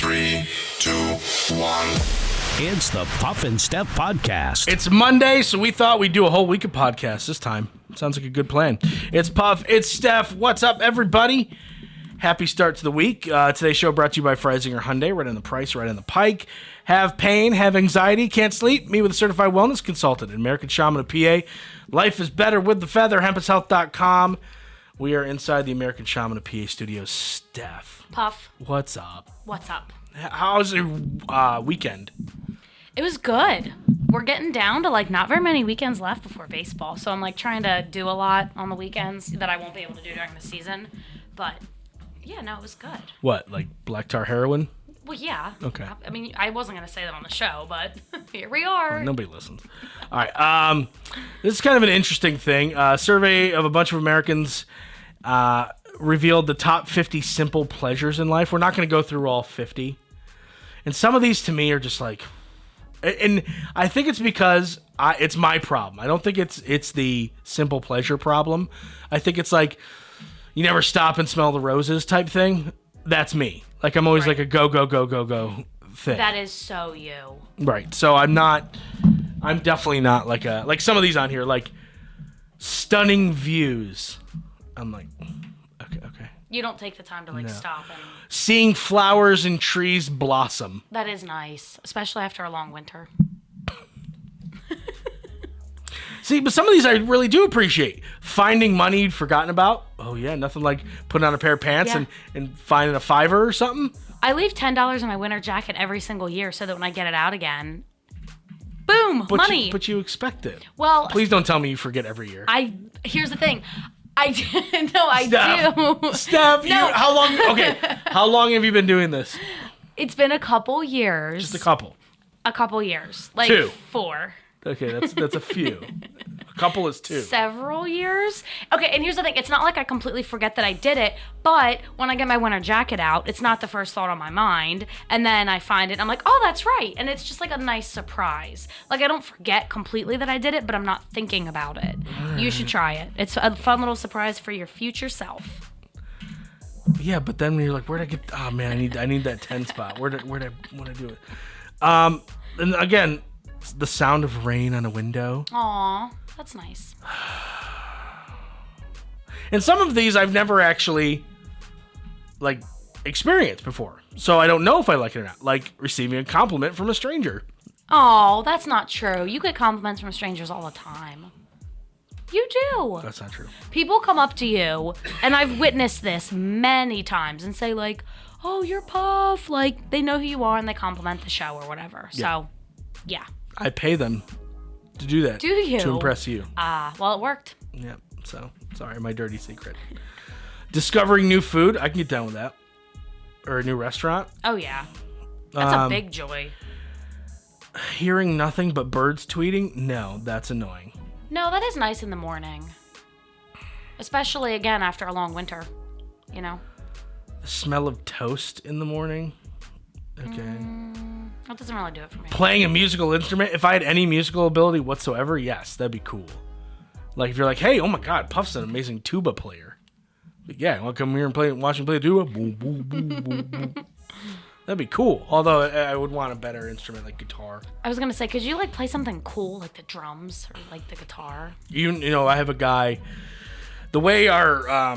3, 2, 1. It's the Puff and Steph podcast. It's Monday, so we thought we'd do a whole week of podcasts this time. Sounds like a good plan. It's Puff, it's Steph. What's up, everybody? Happy start to the week. Today's show brought to you by Freisinger Hyundai. Right on the price, right on the pike. Have pain, have anxiety, can't sleep? Meet with a certified wellness consultant, an American Shaman of PA. Life is better with the feather, hempishealth.com. We are inside the American Shaman of PA studios. Steph. Puff. What's up? What's up? How's your weekend? It was good. We're getting down to not very many weekends left before baseball, so I'm trying to do a lot on the weekends that I won't be able to do during the season. But yeah, no, it was good. What, like black tar heroin? Well, yeah. Okay. I mean, I wasn't gonna say that on the show, but here we are. Nobody listens. All right. This is kind of an interesting thing. A survey of a bunch of Americans revealed the top 50 simple pleasures in life. We're not going to go through all 50. And some of these to me are just and I think it's because it's my problem. I don't think it's the simple pleasure problem. I think it's you never stop and smell the roses type thing. That's me. I'm always Right. a go, go, go, go, go thing. That is so you. Right. So I'm definitely not like some of these on here, stunning views. I'm okay. You don't take the time to stop and. Seeing flowers and trees blossom. That is nice, especially after a long winter. See, but some of these I really do appreciate. Finding money you'd forgotten about. Oh yeah, nothing like putting on a pair of pants Yeah. and finding a $5 or something. I leave $10 in my winter jacket every single year so that when I get it out again, boom, money. But you expect it. Well, Please don't tell me you forget every year. Here's the thing. I do. Steph, No. How long have you been doing this? It's been a couple years. Just a couple. A couple years. 2. 4. Okay, that's a few. A couple is 2. Several years. Okay, and here's the thing. It's not like I completely forget that I did it, but when I get my winter jacket out, it's not the first thought on my mind. And then I find it, and I'm like, oh, that's right. And it's just a nice surprise. I don't forget completely that I did it, but I'm not thinking about it. You should try it. It's a fun little surprise for your future self. Yeah, but then when you're where'd I get? Oh man, I need that 10 spot. Where'd I do it? And again, the sound of rain on a window. Aw, that's nice. And some of these I've never actually experienced before, so I don't know if I like it or not. Like receiving a compliment from a stranger. Oh, that's not true. You get compliments from strangers all the time. You do. That's not true. People come up to you, and I've witnessed this many times, and say oh, you're Puff. They know who you are, and they compliment the show or whatever. So, yeah. I pay them to do that. Do you? To impress you. Well, it worked. Yeah. So sorry, my dirty secret. Discovering new food, I can get down with that. Or a new restaurant. Oh, yeah. That's a big joy. Hearing nothing but birds tweeting, no, that's annoying. No, that is nice in the morning. Especially, again, after a long winter. The smell of toast in the morning. Okay. That doesn't really do it for me. Playing a musical instrument. If I had any musical ability whatsoever, yes, that'd be cool. If you're hey, oh my God, Puff's an amazing tuba player. Yeah, want to come here and watch him play the tuba? Boom, boom, boom, boom, boom. That'd be cool. Although I would want a better instrument like guitar. I was gonna say, could you play something cool like the drums or the guitar? You know, I have a guy. The way our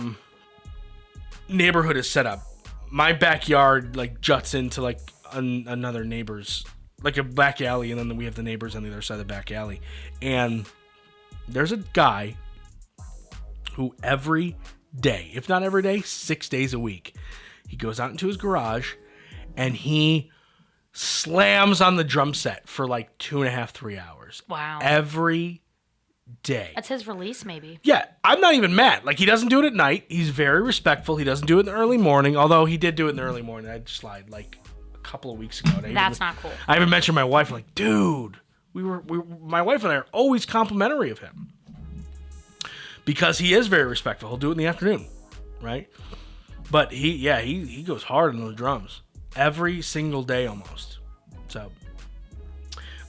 neighborhood is set up, my backyard juts into another neighbor's, a back alley, and then we have the neighbors on the other side of the back alley. And there's a guy who every day, if not every day, 6 days a week, he goes out into his garage and he slams on the drum set for 2.5, 3 hours. Wow. Every day. That's his release, maybe. Yeah, I'm not even mad. He doesn't do it at night. He's very respectful. He doesn't do it in the early morning, although he did do it in the early morning. I just lied a couple of weeks ago. That's not cool. I even mentioned my wife, dude, my wife and I are always complimentary of him. Because he is very respectful. He'll do it in the afternoon, right? But he goes hard on those drums. Every single day almost. So,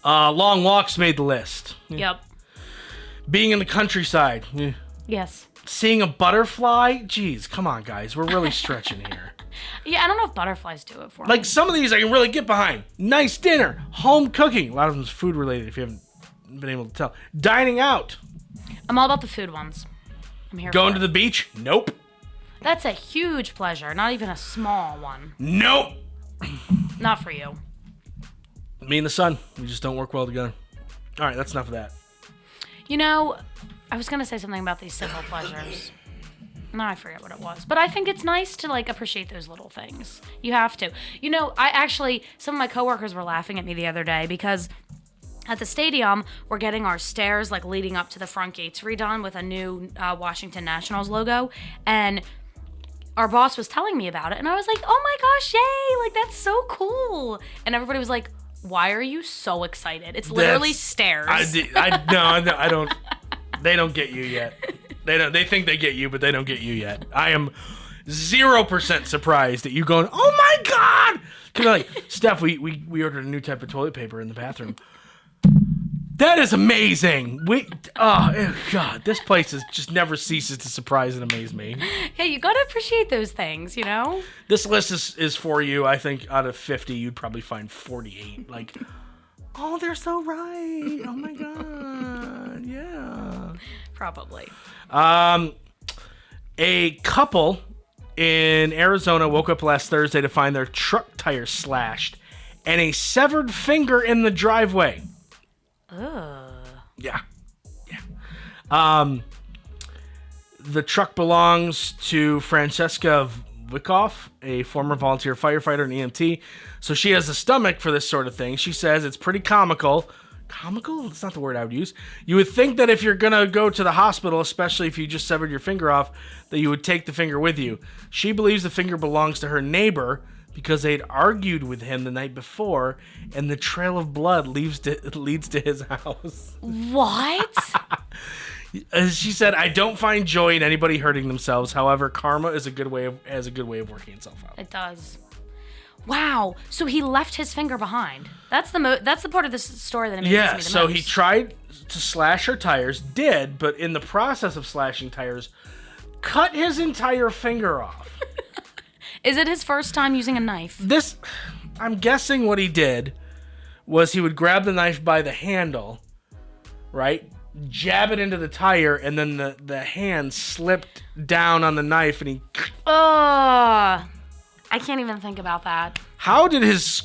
long walks made the list. Yep. Being in the countryside. Yes. Seeing a butterfly? Jeez, come on, guys. We're really stretching here. Yeah, I don't know if butterflies do it for me. Like some of these I can really get behind. Nice dinner, home cooking. A lot of them is food related if you haven't been able to tell. Dining out. I'm all about the food ones. I'm here Going for to it. the beach? Nope. That's a huge pleasure, not even a small one. Nope. Not for you. Me and the sun, we just don't work well together. All right, that's enough of that. You know, I was going to say something about these simple pleasures. No, I forget what it was. But I think it's nice to, like, appreciate those little things. You have to. You know, some of my coworkers were laughing at me the other day because at the stadium, we're getting our stairs, like, leading up to the front gates redone with a new Washington Nationals logo. And our boss was telling me about it. And I was like, oh my gosh, yay! Like, that's so cool. And everybody was like, why are you so excited? It's literally stairs. I don't. They don't get you yet. They don't. They think they get you, but they don't get you yet. I am 0% surprised at you going, oh my god! Cause like, Steph, we ordered a new type of toilet paper in the bathroom. That is amazing. Oh god, this place just never ceases to surprise and amaze me. Yeah, you gotta appreciate those things, you know? This list is for you. I think out of 50, you'd probably find 48. Like, oh, they're so right. Oh my god, yeah. Probably. A couple in Arizona woke up last Thursday to find their truck tire slashed and a severed finger in the driveway. Ugh. Yeah. The truck belongs to Francesca Wickoff, a former volunteer firefighter and EMT. So she has the stomach for this sort of thing. She says it's pretty comical. Comical? That's not the word I would use. You would think that if you're going to go to the hospital, especially if you just severed your finger off, that you would take the finger with you. She believes the finger belongs to her neighbor because they'd argued with him the night before, and the trail of blood leads to his house. What? She said, "I don't find joy in anybody hurting themselves. However, karma is a good way of working itself out." It does. Wow. So he left his finger behind. That's the part of this story that amazes me the most. So he tried to slash her tires, but in the process of slashing tires, cut his entire finger off. Is it his first time using a knife? I'm guessing what he did was he would grab the knife by the handle, right? Jab it into the tire, and then the hand slipped down on the knife, and he... I can't even think about that. How did his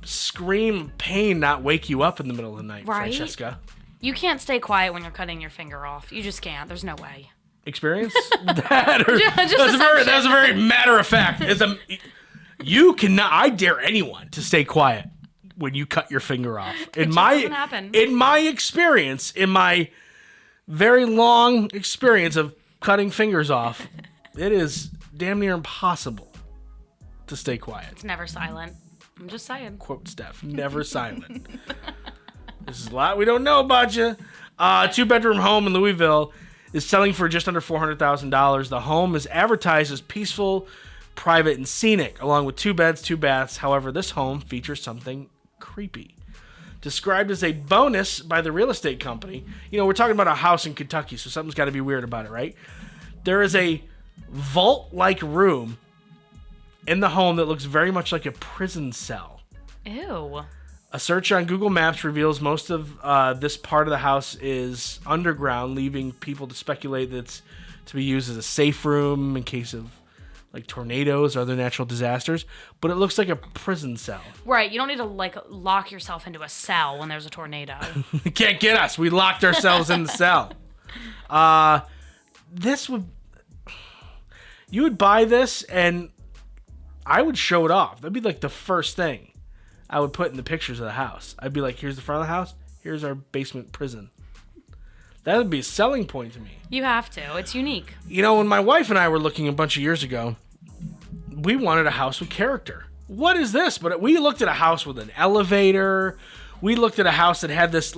scream of pain not wake you up in the middle of the night, right? Francesca? You can't stay quiet when you're cutting your finger off. You just can't. There's no way. Experience? That's Just a very matter of fact. You cannot. I dare anyone to stay quiet when you cut your finger off. Doesn't happen. In my experience, in my very long experience of cutting fingers off, it is damn near impossible to stay quiet. It's never silent. I'm just saying. Quote Steph, never silent. This is a lot we don't know about you. 2-bedroom home in Louisville is selling for just under $400,000. The home is advertised as peaceful, private, and scenic, along with 2 beds, 2 baths. However, this home features something creepy. Described as a bonus by the real estate company. You know, we're talking about a house in Kentucky, so something's got to be weird about it, right? There is a vault-like room in the home that looks very much like a prison cell. Ew. A search on Google Maps reveals most of this part of the house is underground, leaving people to speculate that it's to be used as a safe room in case of like tornadoes or other natural disasters. But it looks like a prison cell. Right. You don't need to like lock yourself into a cell when there's a tornado. You can't get us. We locked ourselves in the cell. You would buy this and I would show it off. That'd be like the first thing I would put in the pictures of the house. I'd be like, here's the front of the house. Here's our basement prison. That would be a selling point to me. You have to. It's unique. You know, when my wife and I were looking a bunch of years ago, we wanted a house with character. What is this? But we looked at a house with an elevator. We looked at a house that had this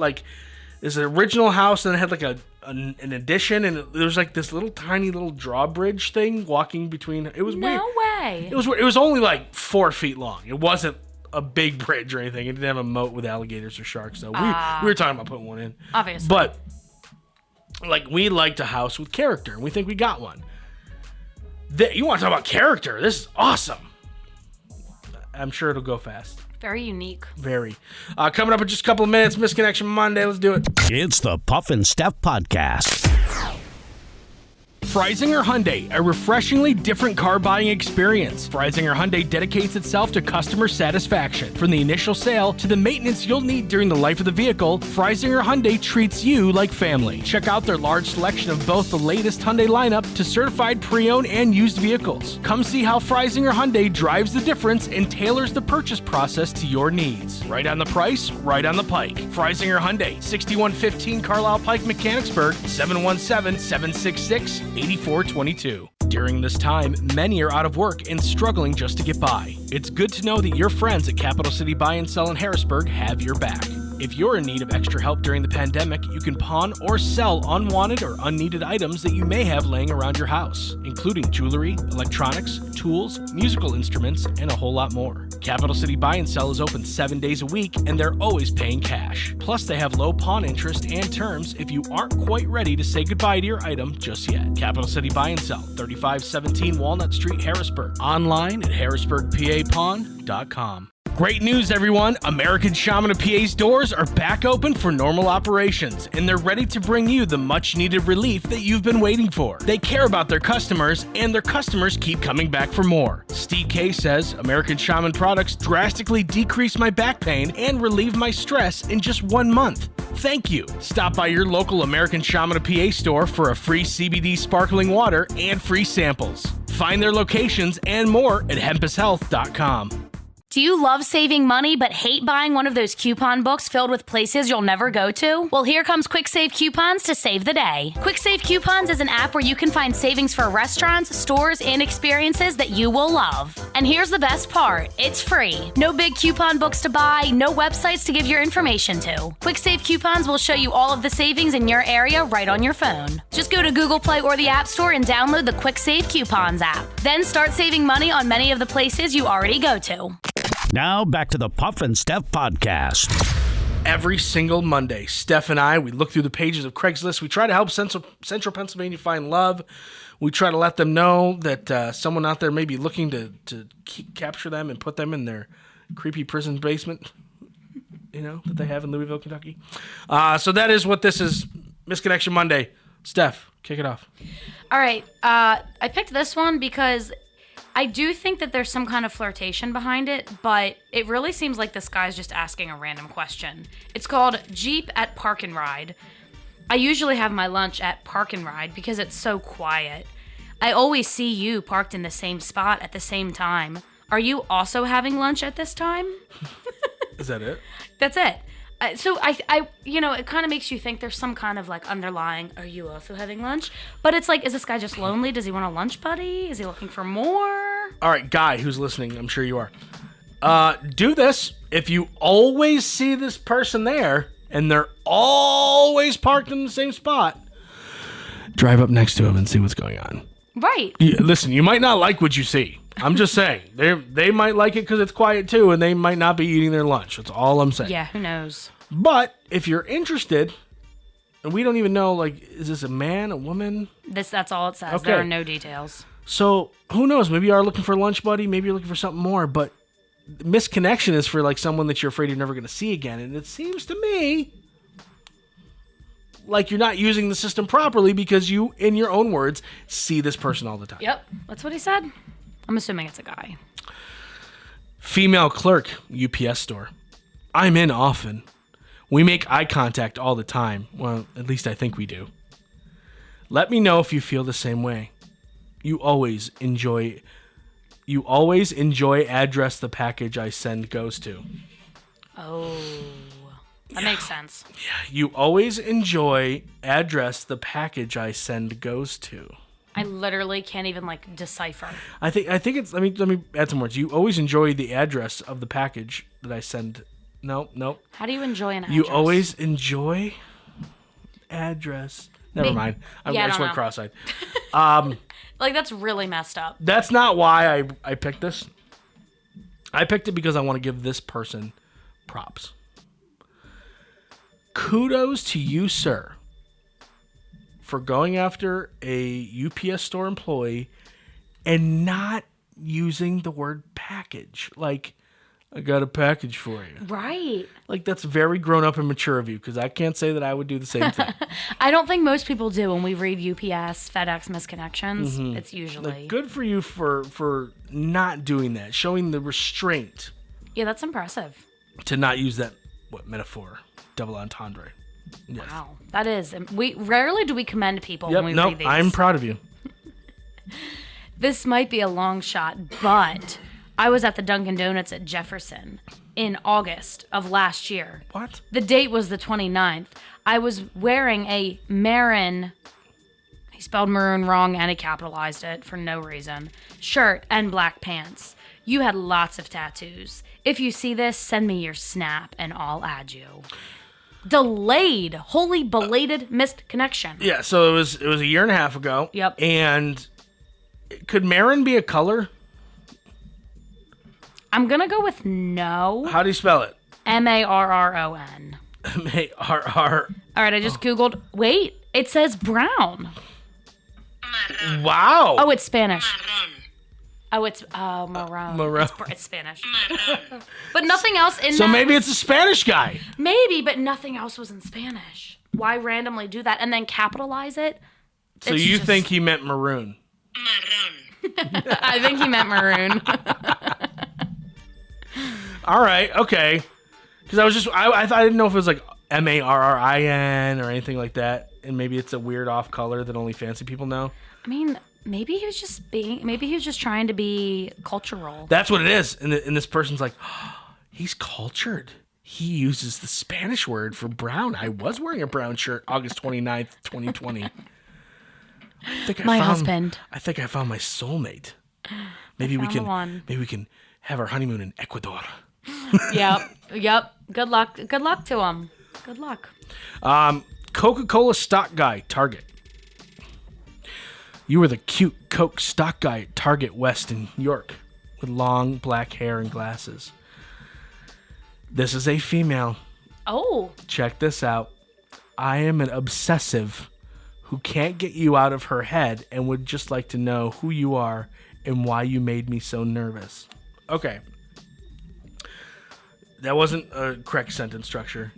original house and it had like an addition, and there was like this little tiny little drawbridge thing walking between. It was weird. No way. It was only like 4 feet long. It wasn't a big bridge or anything. It didn't have a moat with alligators or sharks. So we were talking about putting one in. Obviously. But like we liked a house with character, and we think we got one. You want to talk about character? This is awesome. I'm sure it'll go fast. Very unique. Very. Coming up in just a couple of minutes, Misconnection Monday. Let's do it. It's the Puff and Steph Podcast. Freisinger Hyundai, a refreshingly different car buying experience. Freisinger Hyundai dedicates itself to customer satisfaction. From the initial sale to the maintenance you'll need during the life of the vehicle, Freisinger Hyundai treats you like family. Check out their large selection of both the latest Hyundai lineup to certified pre-owned and used vehicles. Come see how Freisinger Hyundai drives the difference and tailors the purchase process to your needs. Right on the price, right on the pike. Freisinger Hyundai, 6115 Carlisle Pike, Mechanicsburg, 717-766-8422. During this time, many are out of work and struggling just to get by. It's good to know that your friends at Capital City Buy and Sell in Harrisburg have your back. If you're in need of extra help during the pandemic, you can pawn or sell unwanted or unneeded items that you may have laying around your house, including jewelry, electronics, tools, musical instruments, and a whole lot more. Capital City Buy and Sell is open 7 days a week, and they're always paying cash. Plus, they have low pawn interest and terms if you aren't quite ready to say goodbye to your item just yet. Capital City Buy and Sell, 3517 Walnut Street, Harrisburg. Online at harrisburgpapawn.com. Great news, everyone! American Shaman of PA's doors are back open for normal operations, and they're ready to bring you the much-needed relief that you've been waiting for. They care about their customers, and their customers keep coming back for more. Steve K says, American Shaman products drastically decrease my back pain and relieve my stress in just 1 month. Thank you. Stop by your local American Shaman of PA store for a free CBD sparkling water and free samples. Find their locations and more at hempushealth.com. Do you love saving money but hate buying one of those coupon books filled with places you'll never go to? Well, here comes Quick Save Coupons to save the day. Quick Save Coupons is an app where you can find savings for restaurants, stores, and experiences that you will love. And here's the best part. It's free. No big coupon books to buy, no websites to give your information to. Quick Save Coupons will show you all of the savings in your area right on your phone. Just go to Google Play or the App Store and download the Quick Save Coupons app. Then start saving money on many of the places you already go to. Now back to the Puff and Steph Podcast. Every single Monday, Steph and I, we look through the pages of Craigslist. We try to help Central Pennsylvania find love. We try to let them know that someone out there may be looking to capture them and put them in their creepy prison basement, that they have in Louisville, Kentucky. So that is what this is, Misconnection Monday. Steph, kick it off. All right. I picked this one because I do think that there's some kind of flirtation behind it, but it really seems like this guy's just asking a random question. It's called Jeep at Park and Ride. I usually have my lunch at Park and Ride because it's so quiet. I always see you parked in the same spot at the same time. Are you also having lunch at this time? Is that it? That's it. So I it kind of makes you think there's some kind of like underlying, are you also having lunch? But it's like, is this guy just lonely? Does he want a lunch buddy? Is he looking for more? All right, guy who's listening, I'm sure you are. Do this. If you always see this person there and they're always parked in the same spot, drive up next to him and see what's going on. Right. Yeah, listen, you might not like what you see. I'm just saying. They might like it because it's quiet too, and they might not be eating their lunch. That's all I'm saying. Yeah, who knows? But if you're interested, and we don't even know, is this a man, a woman? That's all it says. Okay. There are no details. So who knows? Maybe you are looking for a lunch buddy. Maybe you're looking for something more. But misconnection is for someone that you're afraid you're never going to see again. And it seems to me like you're not using the system properly because you, in your own words, see this person all the time. Yep, that's what he said. I'm assuming it's a guy. Female clerk, UPS store. I'm in often. We make eye contact all the time. Well, at least I think we do. Let me know if you feel the same way. You always enjoy address the package I send goes to. Oh, that makes sense. Yeah, you always enjoy address the package I send goes to. I literally can't even decipher. I think it's let me add some words. You always enjoy the address of the package that I send. Nope. How do you enjoy an address? You always enjoy address. Never mind. I just went cross-eyed. That's really messed up. That's not why I picked this. I picked it because I want to give this person props. Kudos to you, sir, for going after a UPS store employee and not using the word package. I got a package for you. Right. Like, that's very grown up and mature of you, because I can't say that I would do the same thing. I don't think most people do when we read UPS, FedEx misconnections. It's usually. Like, good for you for not doing that, showing the restraint Yeah, that's impressive. to not use that, metaphor? Double entendre. Yes. Wow. That is. We rarely do we commend people Yep, when we read these. I'm proud of you. This might be a long shot, but I was at the Dunkin' Donuts at Jefferson in August of last year. What? The date was the 29th. I was wearing a maroon, he spelled maroon wrong and he capitalized it for no reason, shirt and black pants. You had lots of tattoos. If you see this, send me your snap and I'll add you. Delayed, wholly belated missed connection. Yeah, so it was a year and a half ago. Yep. And could Marin be a color? I'm going to go with no. How do you spell it? Marron. M-A-R-R. All right, I just Googled. Wait, it says brown. Wow. Oh, it's Spanish. Oh, it's maroon. Maroon. It's Spanish. But nothing else in So that. maybe it's a Spanish guy. Maybe, but nothing else was in Spanish. Why randomly do that and then capitalize it? So It's you just- think he meant maroon? I think he meant maroon. All right, okay. Because I didn't know if it was like Marrin or anything like that, and maybe it's a weird off color that only fancy people know. I mean, maybe he was just trying to be cultural. That's what it is. And this person's like, oh, he's cultured. He uses the Spanish word for brown. I was wearing a brown shirt August 29th, 2020. My husband. I think I found my soulmate. Maybe we found the one. can have our honeymoon in Ecuador. Yep. Good luck to him. Good luck. Coca-Cola stock guy, Target. You were the cute Coke stock guy at Target West in York with long black hair and glasses. This is a female. Oh. Check this out. I am an obsessive who can't get you out of her head and would just like to know who you are and why you made me so nervous. Okay. That wasn't a correct sentence structure.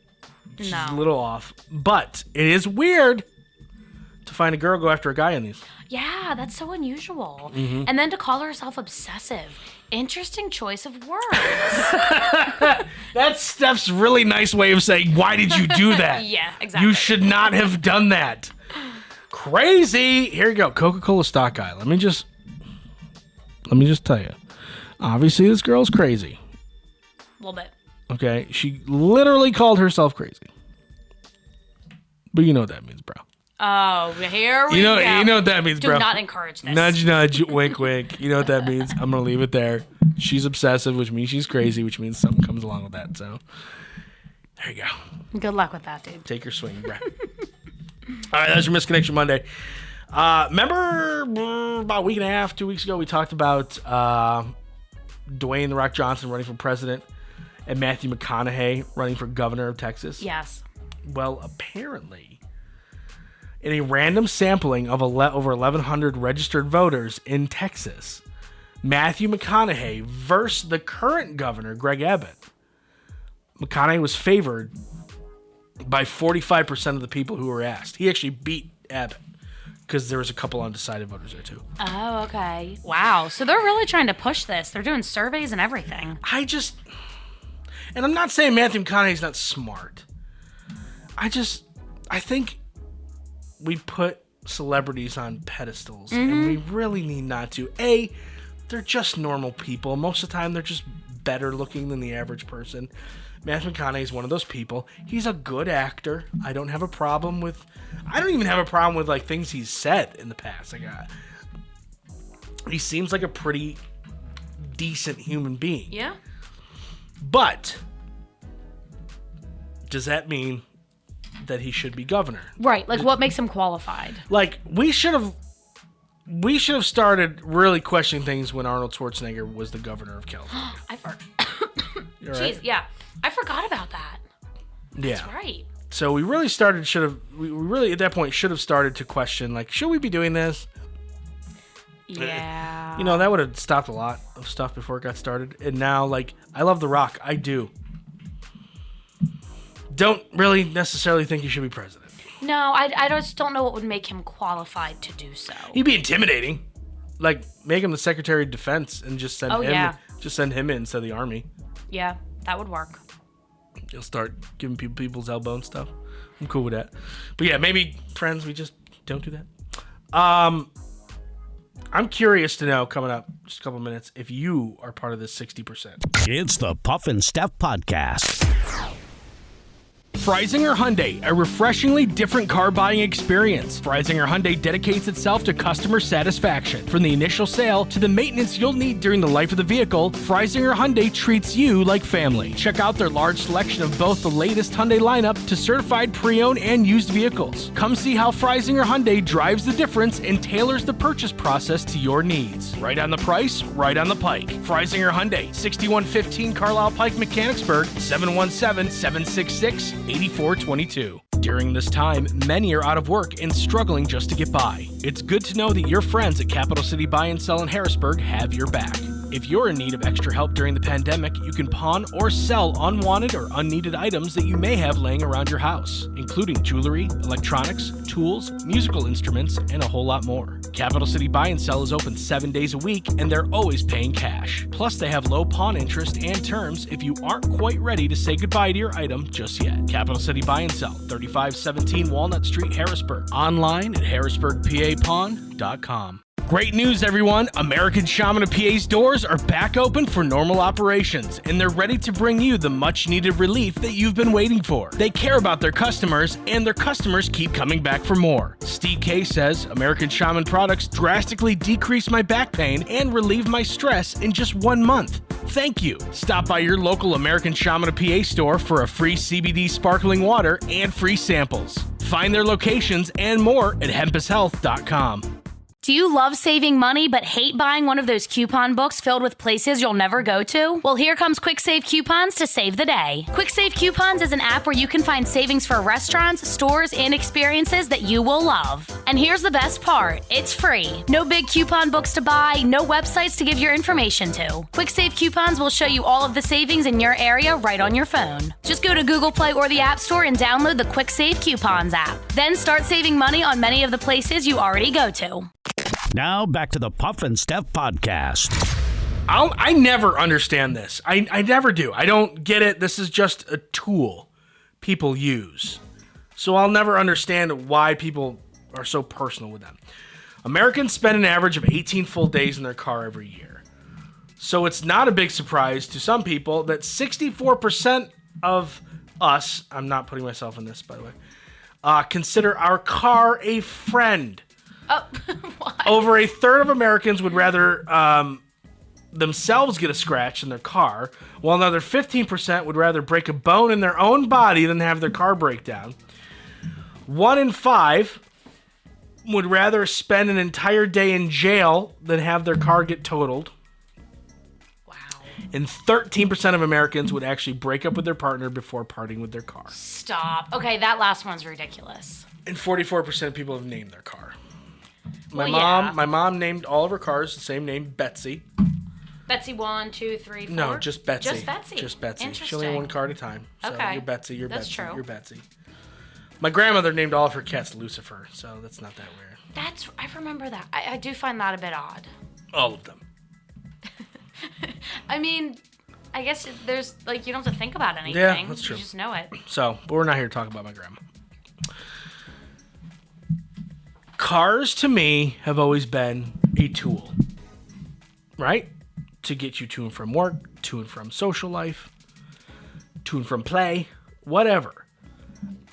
She's No. a little off. But it is weird to find a girl go after a guy in these. Yeah, that's so unusual. Mm-hmm. And then to call herself obsessive. Interesting choice of words. That's Steph's really nice way of saying, why did you do that? Yeah, exactly. You should not have done that. Crazy. Here you go. Coca-Cola stock guy. Let me just tell you. Obviously, this girl's crazy. A little bit. Okay? She literally called herself crazy. But you know what that means, bro. Oh, here we You go. know what that means, Do bro. not encourage this. Nudge, nudge, wink, wink. You know what that means. I'm going to leave it there. She's obsessive, which means she's crazy, which means something comes along with that. So, there you go. Good luck with that, dude. Take your swing, bro. All right, that's your Misconnection Monday. Remember about a week and a half, 2 weeks ago, we talked about Dwayne "The Rock" Johnson running for president and Matthew McConaughey running for governor of Texas? Yes. Well, apparently, in a random sampling of over 1,100 registered voters in Texas, Matthew McConaughey versus the current governor, Greg Abbott. McConaughey was favored by 45% of the people who were asked. He actually beat Abbott because there was a couple undecided voters there too. Oh, okay. Wow. So they're really trying to push this. They're doing surveys and everything. And I'm not saying Matthew McConaughey's not smart. I think we put celebrities on pedestals and we really need not to. They're just normal people. Most of the time, they're just better looking than the average person. Matthew McConaughey is one of those people. He's a good actor. I don't even have a problem with like things he's said in the past. He seems like a pretty decent human being. Yeah. But does that mean that he should be governor? Right. Like, what makes him qualified? Like, we should have started really questioning things when Arnold Schwarzenegger was the governor of California. You're right? Jeez, yeah. I forgot about that. Yeah. That's right. So we really at that point should have started to question, like, should we be doing this? Yeah. You know, that would have stopped a lot of stuff before it got started. And now, like, I love The Rock. I do. Don't really necessarily think he should be president. No, I just don't know what would make him qualified to do so. He'd be intimidating. Like, make him the Secretary of Defense and just send him in instead of the Army. Yeah, that would work. He'll start giving people people's elbow and stuff. I'm cool with that. But yeah, maybe, friends, we just don't do that. I'm curious to know, coming up just a couple minutes, if you are part of this 60%. It's the Puff and Steph Podcast. Freisinger Hyundai, a refreshingly different car buying experience. Freisinger Hyundai dedicates itself to customer satisfaction. From the initial sale to the maintenance you'll need during the life of the vehicle, Freisinger Hyundai treats you like family. Check out their large selection of both the latest Hyundai lineup to certified pre-owned and used vehicles. Come see how Freisinger Hyundai drives the difference and tailors the purchase process to your needs. Right on the price, right on the pike. Freisinger Hyundai, 6115 Carlisle Pike, Mechanicsburg, 717-766-8422. During this time, many are out of work and struggling just to get by. It's good to know that your friends at Capital City Buy and Sell in Harrisburg have your back. If you're in need of extra help during the pandemic, you can pawn or sell unwanted or unneeded items that you may have laying around your house, including jewelry, electronics, tools, musical instruments, and a whole lot more. Capital City Buy and Sell is open 7 days a week, and they're always paying cash. Plus, they have low pawn interest and terms if you aren't quite ready to say goodbye to your item just yet. Capital City Buy and Sell, 3517 Walnut Street, Harrisburg. Online at harrisburgpapawn.com. Great news, everyone! American Shaman of PA's doors are back open for normal operations, and they're ready to bring you the much-needed relief that you've been waiting for. They care about their customers, and their customers keep coming back for more. Steve K says, American Shaman products drastically decreased my back pain and relieved my stress in just 1 month. Thank you. Stop by your local American Shaman of PA store for a free CBD sparkling water and free samples. Find their locations and more at hempushealth.com. Do you love saving money but hate buying one of those coupon books filled with places you'll never go to? Well, here comes Quick Save Coupons to save the day. Quick Save Coupons is an app where you can find savings for restaurants, stores, and experiences that you will love. And here's the best part. It's free. No big coupon books to buy, no websites to give your information to. Quick Save Coupons will show you all of the savings in your area right on your phone. Just go to Google Play or the App Store and download the Quick Save Coupons app. Then start saving money on many of the places you already go to. Now back to the Puff and Steph Podcast. I never understand this. I never do. I don't get it. This is just a tool people use. So I'll never understand why people are so personal with them. Americans spend an average of 18 full days in their car every year. So it's not a big surprise to some people that 64% of us, I'm not putting myself in this, by the way, consider our car a friend. Oh, what? Over a third of Americans would rather themselves get a scratch in their car, while another 15% would rather break a bone in their own body than have their car break down. 1 in 5 would rather spend an entire day in jail than have their car get totaled. Wow. And 13% of Americans would actually break up with their partner before parting with their car. Stop. Okay, that last one's ridiculous. And 44% of people have named their car. My Well, my mom named all of her cars the same name, Betsy. Betsy 1, 2, 3, 4? No, just Betsy. Just Betsy. Just Betsy. She Interesting. only had one car at a time. So Okay. You're Betsy. You're That's Betsy. true. You're Betsy. My grandmother named all of her cats Lucifer, so that's not that weird. I remember that. I do find that a bit odd. All of them. I mean, I guess there's, like, you don't have to think about anything. Yeah, that's true. You just know it. So, but we're not here to talk about my grandma. Cars, to me, have always been a tool, right? To get you to and from work, to and from social life, to and from play, whatever.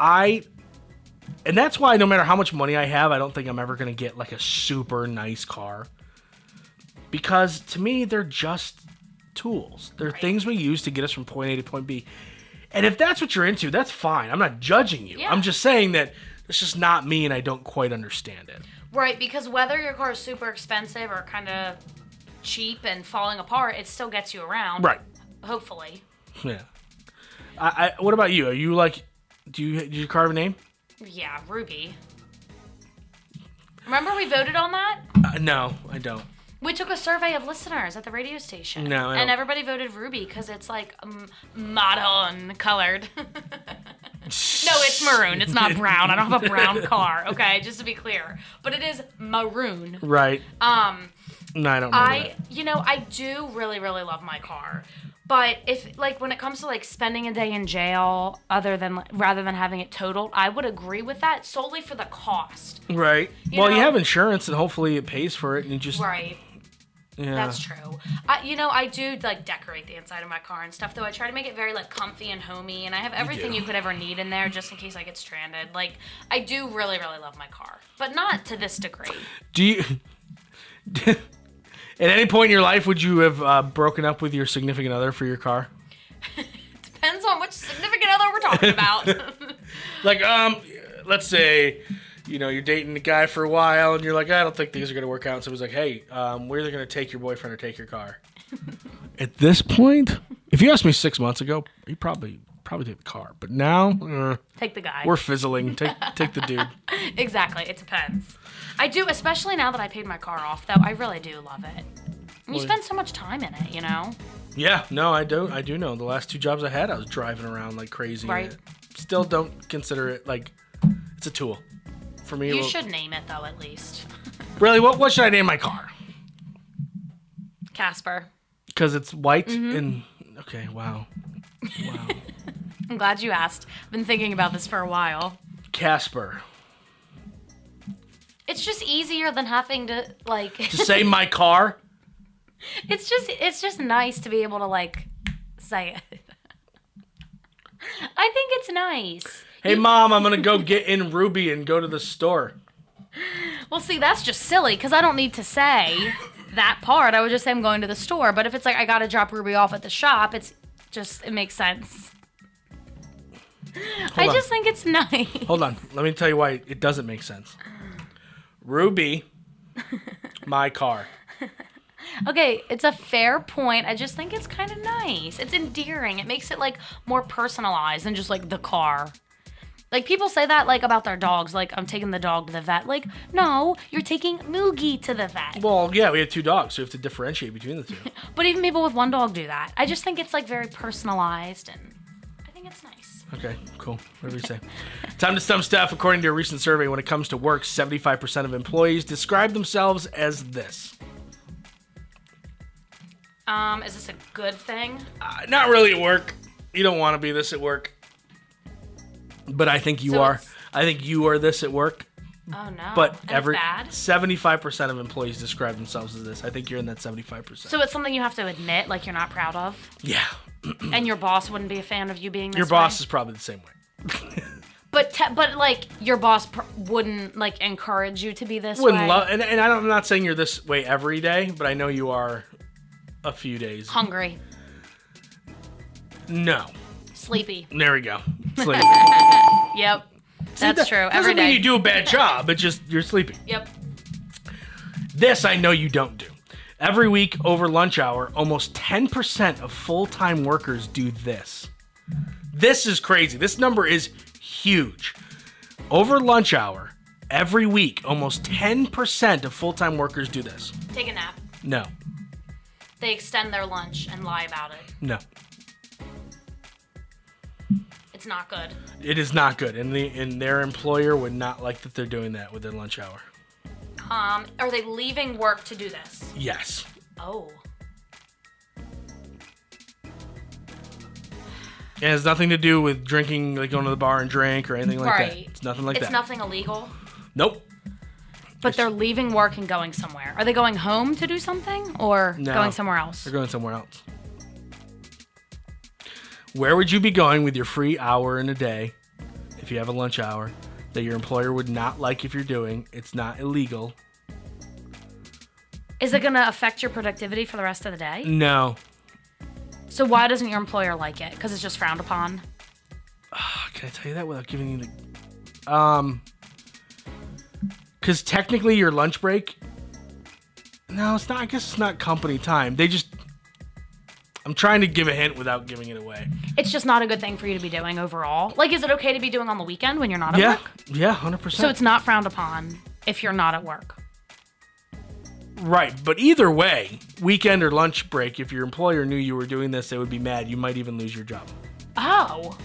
And that's why no matter how much money I have, I don't think I'm ever going to get like a super nice car. Because to me, they're just tools. They're things we use to get us from point A to point B. And if that's what you're into, that's fine. I'm not judging you. Yeah. I'm just saying that it's just not me and I don't quite understand it. Right, because whether your car is super expensive or kind of cheap and falling apart, it still gets you around. Right. Hopefully. Yeah. What about you? Are you like, do your car have a name? Yeah, Ruby. Remember we voted on that? No, I don't. We took a survey of listeners at the radio station. No, I and don't- everybody voted ruby because it's like modern colored. No, it's maroon. It's not brown. I don't have a brown car. Okay, just to be clear, but it is maroon. Right. No, I don't know. I do really, really love my car. But if, like, when it comes to, like, spending a day in jail rather than having it totaled, I would agree with that solely for the cost. Right. You know? You have insurance, and hopefully it pays for it, and you just... Right. Yeah. That's true. I do, like, decorate the inside of my car and stuff, though. I try to make it very, like, comfy and homey, and I have everything you could ever need in there just in case I get stranded. Like, I do really, really love my car, but not to this degree. Do you... At any point in your life, would you have broken up with your significant other for your car? Depends on which significant other we're talking about. Like, let's say, you're dating a guy for a while, and you're like, I don't think things are going to work out. And someone's like, hey, we're either going to take your boyfriend or take your car. At this point, if you asked me 6 months ago, you probably take the car. But now, Take the guy. we're fizzling. Take the dude. Exactly. It depends. I do, especially now that I paid my car off, though. I really do love it. And you spend so much time in it, Yeah, no, I do know. The last 2 jobs I had, I was driving around like crazy. Right. And still don't consider it like it's a tool. For me, You should name it, though, at least. Really, what should I name my car? Casper. Because it's white and okay, wow. I'm glad you asked. I've been thinking about this for a while. Casper. It's just easier than having to, like... To say my car? It's just nice to be able to, like, say it. I think it's nice. Hey, Mom, I'm going to go get in Ruby and go to the store. Well, see, that's just silly, because I don't need to say that part. I would just say I'm going to the store. But if it's like I got to drop Ruby off at the shop, it makes sense. I just think it's nice. Hold on. Let me tell you why it doesn't make sense. Ruby, my car. Okay, it's a fair point. I just think it's kind of nice. It's endearing. It makes it, like, more personalized than just, like, the car. Like, people say that, like, about their dogs. Like, I'm taking the dog to the vet. Like, no, you're taking Moogie to the vet. Well, yeah, we have 2 dogs, so we have to differentiate between the 2. But even people with one dog do that. I just think it's, like, very personalized, and I think it's nice. Okay, cool. Whatever you say. Time to stump Steph. According to a recent survey, when it comes to work, 75% of employees describe themselves as this. Is this a good thing? Not really at work. You don't want to be this at work. But I think you So are. it's- I think you are this at work. Oh, no. But That's bad. 75% of employees describe themselves as this. I think you're in that 75%. So it's something you have to admit, like, you're not proud of? Yeah. And your boss wouldn't be a fan of you being this Your boss way? is probably the same way. But like your boss wouldn't like encourage you to be this Wouldn't way. love, and I'm not saying you're this way every day, but I know you are a few days. Hungry, No. sleepy. There we go. Sleep. Yep, that's true. Doesn't Every mean day. you do a bad job. It's just you're sleepy. Yep. This I know you don't do. Every week over lunch hour, almost 10% of full-time workers do this. This is crazy. This number is huge. Over lunch hour, every week, almost 10% of full-time workers do this. Take a nap. No. They extend their lunch and lie about it. No. It's not good. It is not good. And their employer would not like that they're doing that with their lunch hour. Are they leaving work to do this? Yes. Oh. It has nothing to do with drinking, like going to the bar and drink or anything like that. Right. It's nothing like that. It's nothing illegal. Nope. But they're leaving work and going somewhere. Are they going home to do something or No. going somewhere else? They're going somewhere else. Where would you be going with your free hour in a day if you have a lunch hour that your employer would not like if you're doing? It's not illegal. Is it going to affect your productivity for the rest of the day? No. So why doesn't your employer like it? Because it's just frowned upon? Can I tell you that without giving you the... Because technically your lunch break... No, it's not. I guess it's not company time. They just... I'm trying to give a hint without giving it away. It's just not a good thing for you to be doing overall. Like, is it okay to be doing on the weekend when you're not at Yeah. work? Yeah, 100%. So it's not frowned upon if you're not at work. Right, but either way, weekend or lunch break, if your employer knew you were doing this, they would be mad. You might even lose your job. Oh.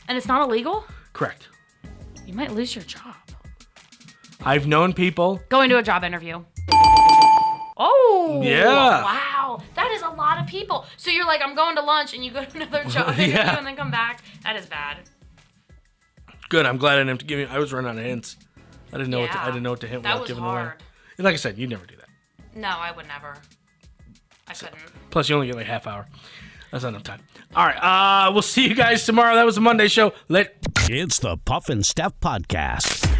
And it's not illegal? Correct. You might lose your job. I've known people. Go into a job interview. Oh. Yeah. Wow. That is a lot of people. So you're like, I'm going to lunch, and you go to another job interview and then come back. That is bad. Good. I'm glad I didn't have to give you. I was running out of hints. I didn't know what to, I didn't know what to hint that without was giving hard. away. And like I said, you'd never do that. No, I would never. I couldn't. Plus, you only get like half hour. That's not enough time. All right. We'll see you guys tomorrow. That was a Monday show. It's the Puff and Steph Podcast.